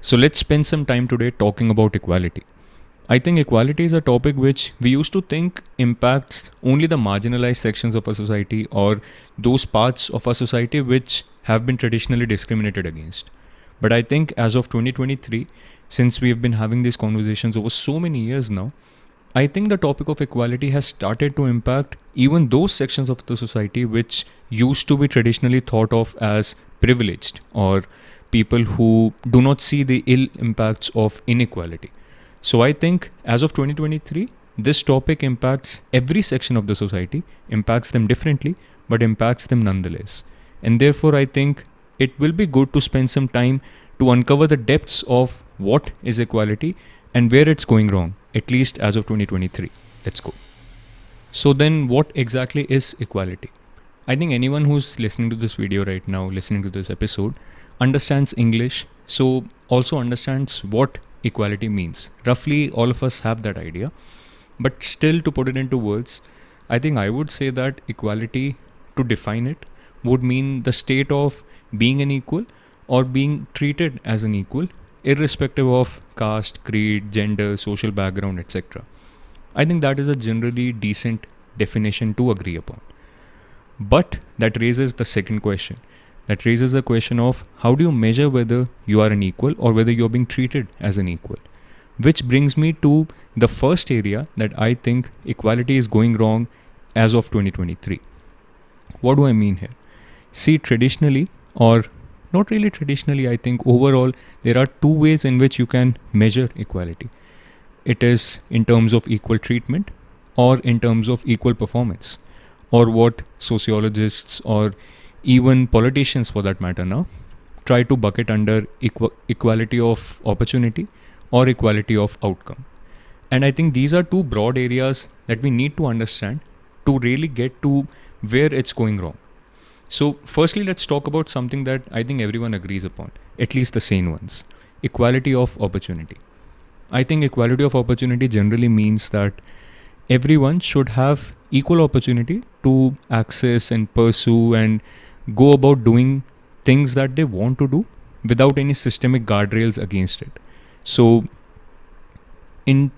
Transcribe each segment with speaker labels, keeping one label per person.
Speaker 1: So let's spend some time today talking about equality. I think equality is a topic which we used to think impacts only the marginalized sections of a society or those parts of a society which have been traditionally discriminated against. But I think as of 2023, since we have been having these conversations over so many years now, I think the topic of equality has started to impact even those sections of the society which used to be traditionally thought of as privileged or people who do not see the ill impacts of inequality. So I think as of 2023, this topic impacts every section of the society, impacts them differently, but impacts them nonetheless. And therefore, I think it will be good to spend some time to uncover the depths of what is equality and where it's going wrong, at least as of 2023. Let's go. So then what exactly is equality? I think anyone who's listening to this video right now, listening to this episode, understands English, so also understands what equality means. Roughly, all of us have that idea. But still, to put it into words, I think I would say that equality, to define it, would mean the state of being an equal or being treated as an equal, irrespective of caste, creed, gender, social background, etc. I think that is a generally decent definition to agree upon. But that raises the second question. That raises the question of how do you measure whether you are an equal or whether you're being treated as an equal? Which brings me to the first area that I think equality is going wrong as of 2023. What do I mean here? See, traditionally, or not really traditionally, I think overall, there are two ways in which you can measure equality. It is in terms of equal treatment or in terms of equal performance, or what sociologists or even politicians for that matter now try to bucket under equality of opportunity or equality of outcome. And I think these are two broad areas that we need to understand to really get to where it's going wrong. So firstly, let's talk about something that I think everyone agrees upon, at least the sane ones: equality of opportunity. I think equality of opportunity generally means that everyone should have equal opportunity to access and pursue and go about doing things that they want to do without any systemic guardrails against it. So in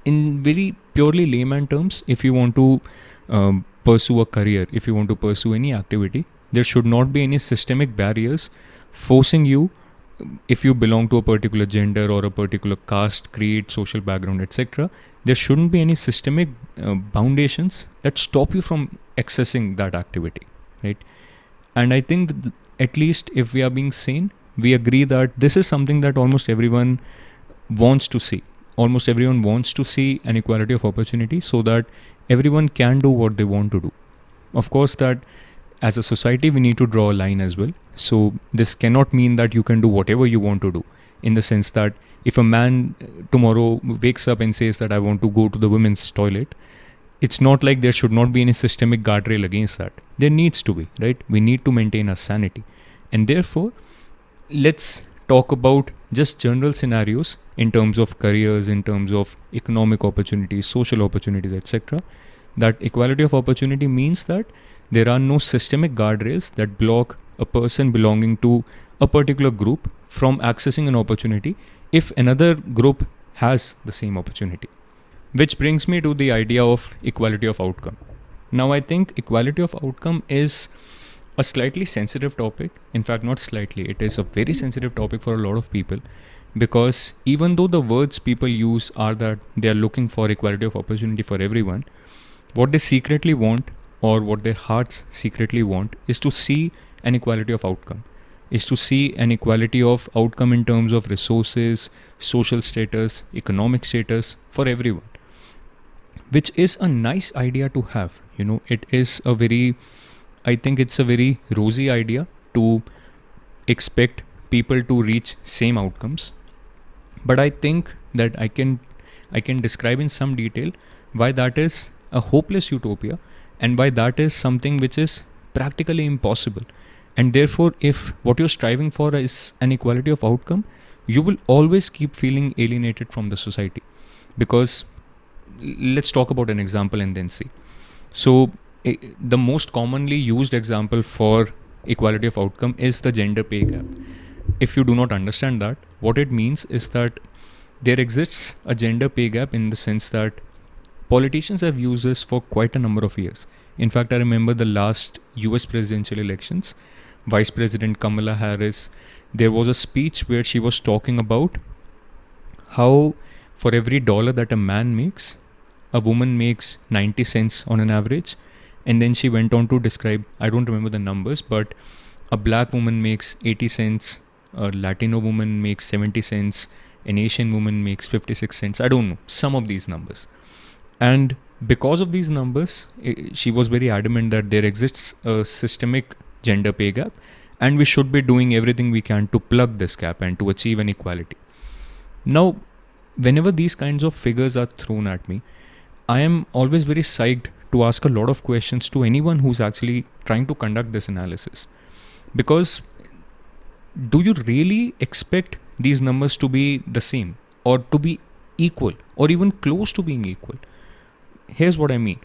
Speaker 1: very purely layman terms, if you want to pursue a career, if you want to pursue any activity, there should not be any systemic barriers forcing you, if you belong to a particular gender or a particular caste, creed, social background, etc. There shouldn't be any systemic foundations that stop you from accessing that activity, right? And I think that at least if we are being sane, we agree that this is something that almost everyone wants to see. Almost everyone wants to see an equality of opportunity so that everyone can do what they want to do. Of course, that as a society, we need to draw a line as well. So this cannot mean that you can do whatever you want to do, in the sense that if a man tomorrow wakes up and says that I want to go to the women's toilet, it's not like there should not be any systemic guardrail against that. There needs to be, right? We need to maintain our sanity. And therefore, let's talk about just general scenarios in terms of careers, in terms of economic opportunities, social opportunities, etc. That equality of opportunity means that there are no systemic guardrails that block a person belonging to a particular group from accessing an opportunity if another group has the same opportunity. Which brings me to the idea of equality of outcome. Now, I think equality of outcome is a slightly sensitive topic. In fact, not slightly, it is a very sensitive topic for a lot of people, because even though the words people use are that they are looking for equality of opportunity for everyone, what they secretly want, or what their hearts secretly want, is to see an equality of outcome, is to see an equality of outcome in terms of resources, social status, economic status for everyone. Which is a nice idea to have. It is I think it's a very rosy idea to expect people to reach same outcomes. But I think that I can describe in some detail why that is a hopeless utopia and why that is something which is practically impossible. And therefore, if what you're striving for is an equality of outcome, you will always keep feeling alienated from the society. Because let's talk about an example and then see. So the most commonly used example for equality of outcome is the gender pay gap. if you do not understand that, what it means is that there exists a gender pay gap in the sense that politicians have used this for quite a number of years. In fact, I remember the last US presidential elections, Vice President Kamala Harris, there was a speech where she was talking about how for every dollar that a man makes, a woman makes 90 cents on an average. And then she went on to describe, I don't remember the numbers, but a black woman makes 80 cents, a Latino woman makes 70 cents, an Asian woman makes 56 cents. I don't know, some of these numbers. And because of these numbers, she was very adamant that there exists a systemic gender pay gap and we should be doing everything we can to plug this gap and to achieve an equality. Now, whenever these kinds of figures are thrown at me, I am always very psyched to ask a lot of questions to anyone who's actually trying to conduct this analysis. Because do you really expect these numbers to be the same or to be equal or even close to being equal? Here's what I mean.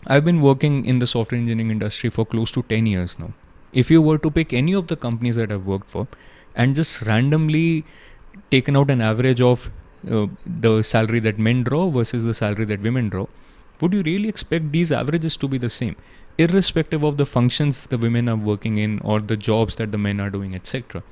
Speaker 1: I've been working in the software engineering industry for close to 10 years now. If you were to pick any of the companies that I've worked for and just randomly taken out an average of the salary that men draw versus the salary that women draw, would you really expect these averages to be the same, irrespective of the functions the women are working in or the jobs that the men are doing, etc.?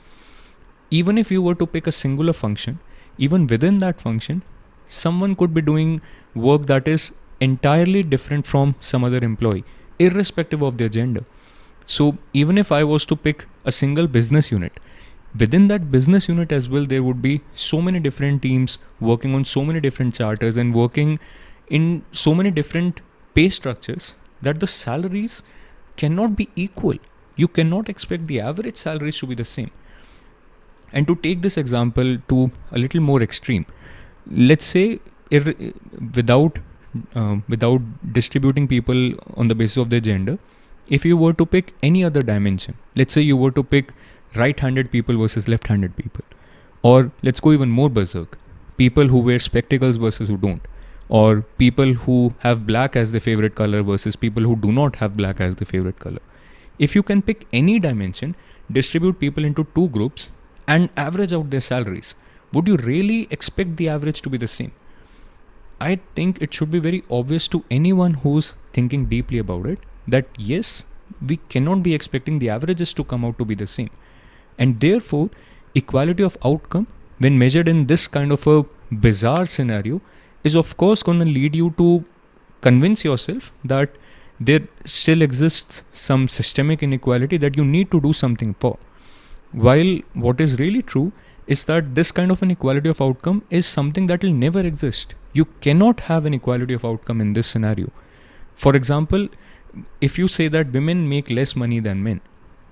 Speaker 1: Even if you were to pick a singular function, even within that function, someone could be doing work that is entirely different from some other employee, irrespective of their gender. So even if I was to pick a single business unit, within that business unit as well, there would be so many different teams working on so many different charters and working in so many different pay structures that the salaries cannot be equal. You cannot expect the average salaries to be the same. And to take this example to a little more extreme, let's say without distributing people on the basis of their gender, if you were to pick any other dimension, let's say you were to pick right-handed people versus left-handed people, or let's go even more berserk, people who wear spectacles versus who don't, or people who have black as their favorite color versus people who do not have black as their favorite color. If you can pick any dimension, distribute people into two groups and average out their salaries, would you really expect the average to be the same? I think it should be very obvious to anyone who's thinking deeply about it that yes, we cannot be expecting the averages to come out to be the same. And therefore, equality of outcome, when measured in this kind of a bizarre scenario, is of course going to lead you to convince yourself that there still exists some systemic inequality that you need to do something for. While what is really true is that this kind of an equality of outcome is something that will never exist. You cannot have an equality of outcome in this scenario. For example, if you say that women make less money than men,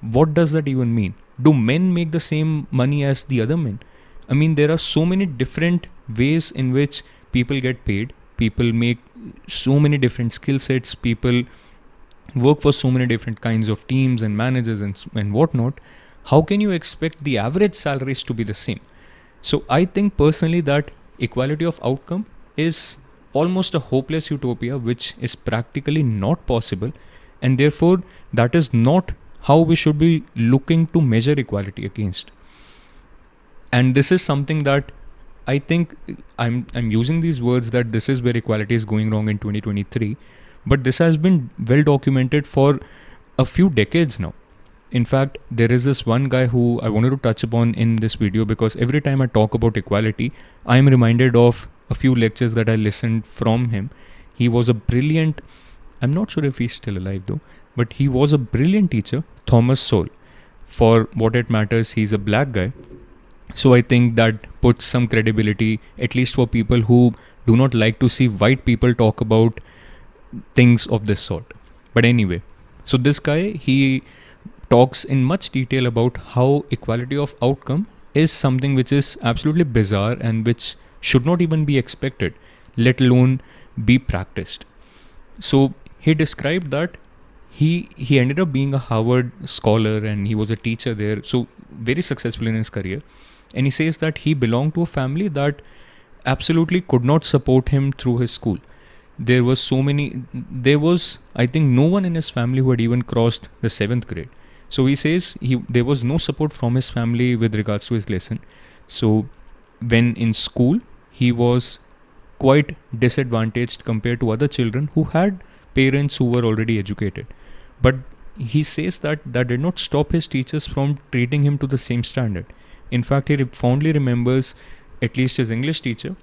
Speaker 1: what does that even mean? Do men make the same money as the other men? I mean, there are so many different ways in which people get paid. People make so many different skill sets. People work for so many different kinds of teams and managers and whatnot. How can you expect the average salaries to be the same? So I think personally that equality of outcome is almost a hopeless utopia which is practically not possible, and therefore that is not how we should be looking to measure equality against. And this is something that I think I'm using these words that this is where equality is going wrong in 2023, but this has been well documented for a few decades now. In fact, there is this one guy who I wanted to touch upon in this video because every time I talk about equality, I am reminded of a few lectures that I listened from him. He was a brilliant, I'm not sure if he's still alive though, but he was a brilliant teacher, Thomas Sowell. For what it matters, he's a black guy. So I think that puts some credibility, at least for people who do not like to see white people talk about things of this sort. But anyway, so this guy, he talks in much detail about how equality of outcome is something which is absolutely bizarre and which should not even be expected, let alone be practiced. So he described that he ended up being a Harvard scholar and he was a teacher there, so very successful in his career. And he says that he belonged to a family that absolutely could not support him through his school. There was, I think, no one in his family who had even crossed the 7th grade. So he says there was no support from his family with regards to his lesson. So when in school, he was quite disadvantaged compared to other children who had parents who were already educated. But he says that that did not stop his teachers from treating him to the same standard. In fact, he fondly remembers at least his English teacher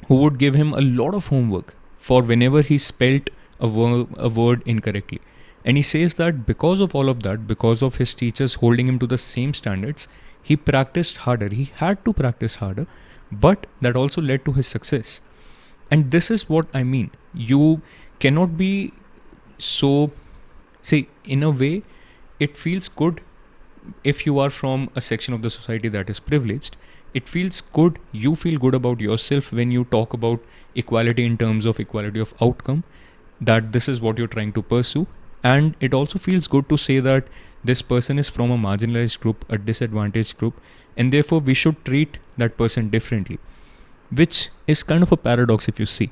Speaker 1: who would give him a lot of homework for whenever he spelt a word incorrectly. And he says that because of all of that, because of his teachers holding him to the same standards, he practiced harder. He had to practice harder, but that also led to his success. And this is what I mean. You cannot be so, see, in a way, it feels good if you are from a section of the society that is privileged. It feels good, you feel good about yourself when you talk about equality in terms of equality of outcome, that this is what you're trying to pursue. And it also feels good to say that this person is from a marginalized group, a disadvantaged group, and therefore we should treat that person differently, which is kind of a paradox if you see.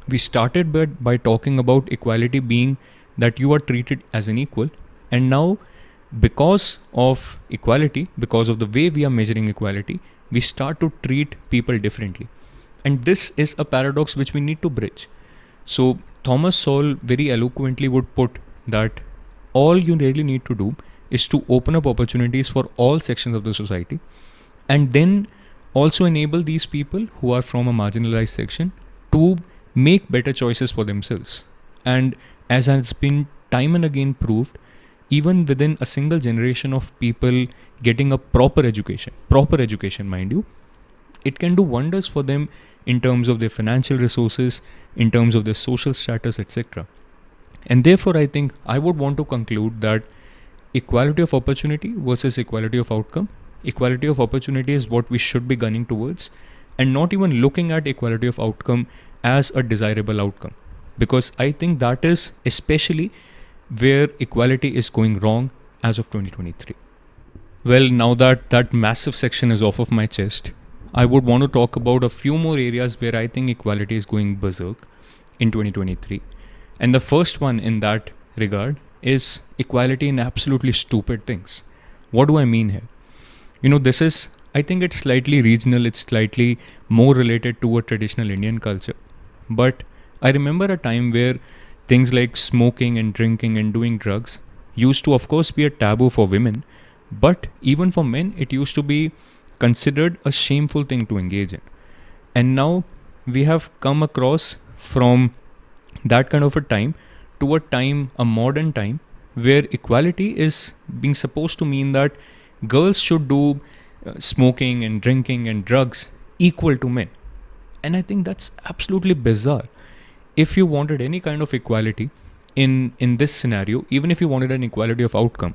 Speaker 1: We started by talking about equality being that you are treated as an equal, and now because of equality, because of the way we are measuring equality, we start to treat people differently. And this is a paradox which we need to bridge. So Thomas Sowell very eloquently would put that all you really need to do is to open up opportunities for all sections of the society, and then also enable these people who are from a marginalized section to make better choices for themselves. And as has been time and again proved, even within a single generation of people getting a proper education mind you, it can do wonders for them in terms of their financial resources, in terms of their social status, etc. And therefore, I think I would want to conclude that equality of opportunity versus equality of outcome. Equality of opportunity is what we should be gunning towards, and not even looking at equality of outcome as a desirable outcome. Because I think that is especially where equality is going wrong as of 2023. Well, now that that massive section is off of my chest, I would want to talk about a few more areas where I think equality is going berserk in 2023. And the first one in that regard is equality in absolutely stupid things. What do I mean here? This is, I think it's slightly regional, it's slightly more related to a traditional Indian culture. But I remember a time where things like smoking and drinking and doing drugs used to, of course, be a taboo for women. But even for men, it used to be considered a shameful thing to engage in. And now we have come across from that kind of a time to a modern time, where equality is being supposed to mean that girls should do smoking and drinking and drugs equal to men. And I think that's absolutely bizarre. If you wanted any kind of equality in this scenario, even if you wanted an equality of outcome,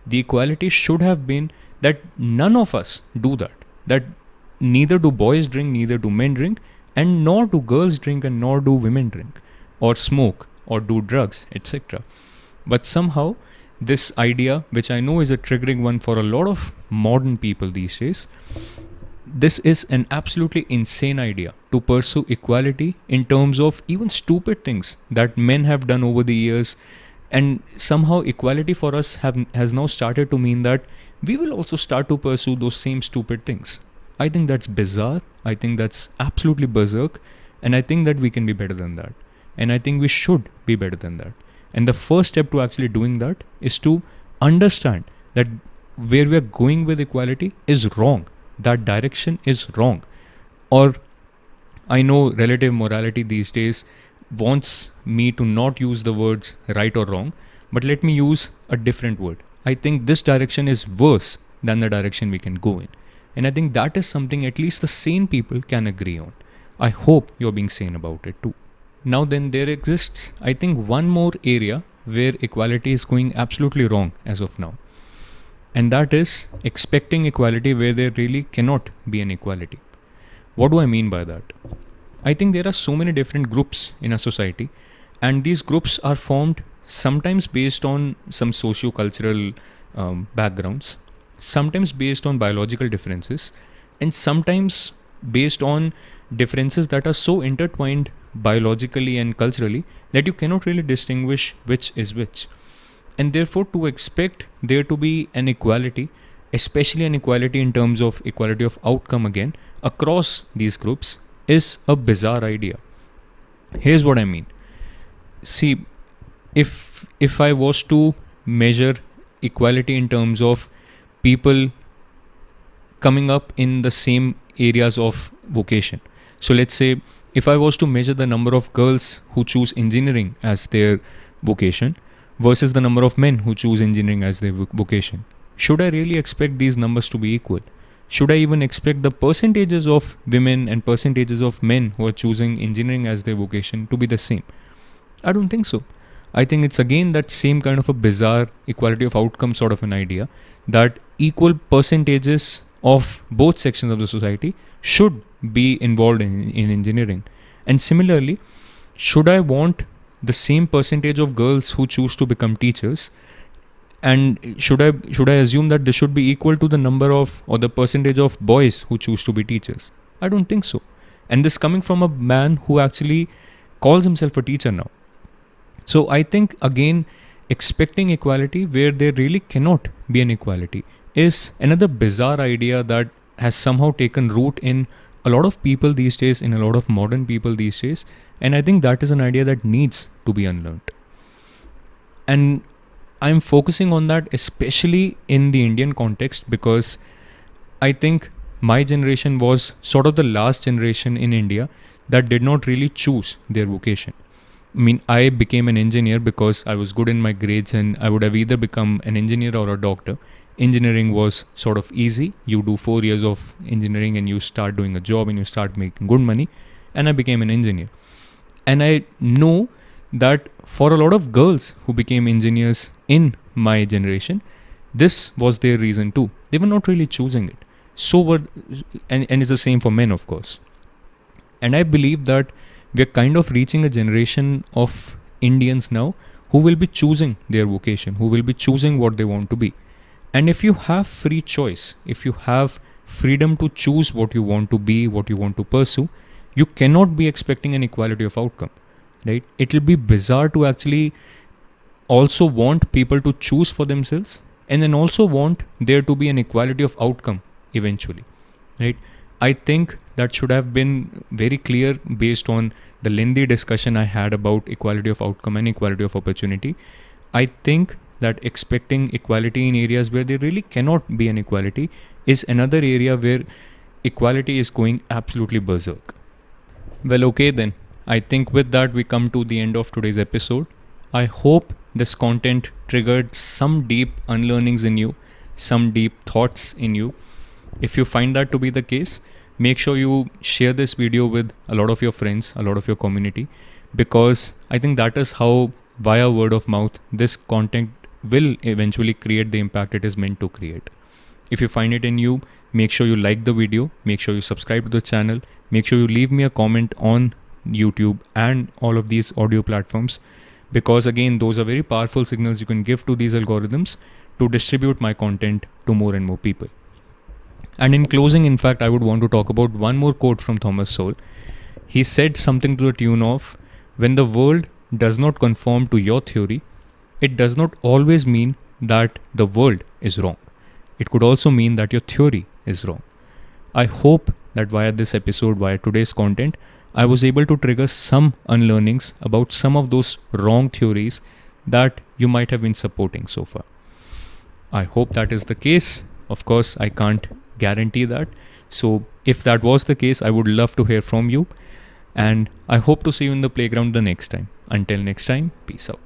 Speaker 1: the equality should have been that none of us do that neither do boys drink, neither do men drink, and nor do girls drink, and nor do women drink or smoke or do drugs, etc. But somehow this idea, which I know is a triggering one for a lot of modern people these days, this is an absolutely insane idea to pursue equality in terms of even stupid things that men have done over the years. And somehow equality for us has now started to mean that we will also start to pursue those same stupid things. I think that's bizarre. I think that's absolutely berserk. And I think that we can be better than that. And I think we should be better than that. And the first step to actually doing that is to understand that where we are going with equality is wrong. That direction is wrong. Or I know relative morality these days wants me to not use the words right or wrong, but let me use a different word. I think this direction is worse than the direction we can go in. And I think that is something at least the sane people can agree on. I hope you're being sane about it too. Now then, there exists, I think, one more area where equality is going absolutely wrong as of now. And that is expecting equality where there really cannot be an equality. What do I mean by that? I think there are so many different groups in a society, and these groups are formed sometimes based on some socio-cultural backgrounds, sometimes based on biological differences, and sometimes based on differences that are so intertwined biologically and culturally that you cannot really distinguish which is which. And therefore, to expect there to be an equality, especially an equality in terms of equality of outcome again, across these groups, is a bizarre idea. Here's what I mean. See, if I was to measure equality in terms of people coming up in the same areas of vocation. So let's say if I was to measure the number of girls who choose engineering as their vocation versus the number of men who choose engineering as their vocation, should I really expect these numbers to be equal? Should I even expect the percentages of women and percentages of men who are choosing engineering as their vocation to be the same? I don't think so. I think it's again that same kind of a bizarre equality of outcome sort of an idea, that equal percentages of both sections of the society should be involved in engineering. And similarly, should I want the same percentage of girls who choose to become teachers, and should I assume that this should be equal to the number of or the percentage of boys who choose to be teachers? I don't think so. And this coming from a man who actually calls himself a teacher now. So I think again, expecting equality where there really cannot be an equality is another bizarre idea that has somehow taken root in a lot of people these days, in a lot of modern people these days. And I think that is an idea that needs to be unlearned. And I'm focusing on that especially in the Indian context, because I think my generation was sort of the last generation in India that did not really choose their vocation. I mean, I became an engineer because I was good in my grades, and I would have either become an engineer or a doctor. Engineering was sort of easy. You do 4 years of engineering and you start doing a job and you start making good money. And I became an engineer. And I know that for a lot of girls who became engineers in my generation, this was their reason too. They were not really choosing it. And it's the same for men, of course. And I believe that we are kind of reaching a generation of Indians now who will be choosing their vocation, who will be choosing what they want to be. And if you have free choice, if you have freedom to choose what you want to be, what you want to pursue, you cannot be expecting an equality of outcome, right? It will be bizarre to actually also want people to choose for themselves and then also want there to be an equality of outcome eventually, right? I think that should have been very clear based on the lengthy discussion I had about equality of outcome and equality of opportunity. I think that expecting equality in areas where there really cannot be an equality is another area where equality is going absolutely berserk. Well, okay then. I think with that we come to the end of today's episode. I hope this content triggered some deep unlearnings in you, some deep thoughts in you. If you find that to be the case, make sure you share this video with a lot of your friends, a lot of your community, because I think that is how, via word of mouth, this content will eventually create the impact it is meant to create. If you find it in you, make sure you like the video, make sure you subscribe to the channel, make sure you leave me a comment on YouTube and all of these audio platforms, because again, those are very powerful signals you can give to these algorithms to distribute my content to more and more people. And in closing, in fact, I would want to talk about one more quote from Thomas Sowell. He said something to the tune of, when the world does not conform to your theory, it does not always mean that the world is wrong. It could also mean that your theory is wrong. I hope that via this episode, via today's content, I was able to trigger some unlearnings about some of those wrong theories that you might have been supporting so far. I hope that is the case. Of course, I can't guarantee that. So if that was the case, I would love to hear from you. And I hope to see you in the playground the next time. Until next time, peace out.